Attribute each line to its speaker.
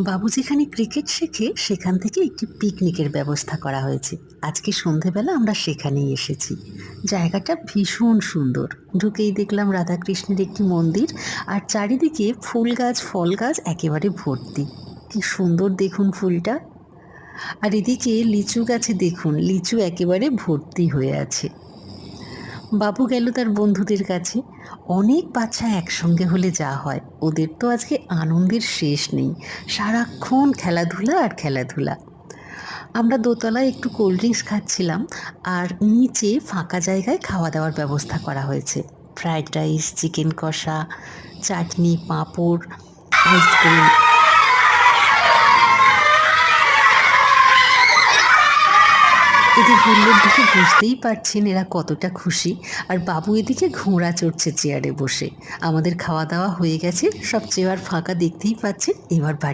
Speaker 1: বাবু যেখানে ক্রিকেট শেখে সেখান থেকে একটি পিকনিকের ব্যবস্থা করা হয়েছে। আজকে সন্ধেবেলা আমরা সেখানেই এসেছি। জায়গাটা ভীষণ সুন্দর। ঢুকেই দেখলাম রাধাকৃষ্ণের একটি মন্দির, আর চারিদিকে ফুল গাছ ফল গাছ একেবারে ভর্তি। কি সুন্দর দেখুন ফুলটা। আর এদিকে লিচু গাছে দেখুন, লিচু একেবারে ভর্তি হয়ে আছে। বাবু গেল তার বন্ধুদের কাছে। অনেক বাচ্চা একসঙ্গে হলে যা হয়, ওদের তো আজকে আনন্দের শেষ নেই। সারাক্ষণ খেলাধুলা আর খেলাধুলা। আমরা দোতলায় একটু কোল্ড ড্রিঙ্কস খাচ্ছিলাম, আর নিচে ফাঁকা জায়গায় খাওয়া দাওয়ার ব্যবস্থা করা হয়েছে। ফ্রায়েড রাইস, চিকেন কষা, চাটনি, পাঁপড়, আইসক্রিম। এদের হুল্লোড় দেখে বুঝতেই পারছেন এরা কতটা খুশি। আর বাবু এদিকে ঘোড়া চড়ছে চেয়ারে বসে। আমাদের খাওয়া দাওয়া হয়ে গেছে, সব চেয়ার ফাঁকা দেখতেই পাচ্ছেন। এবার বাড়ি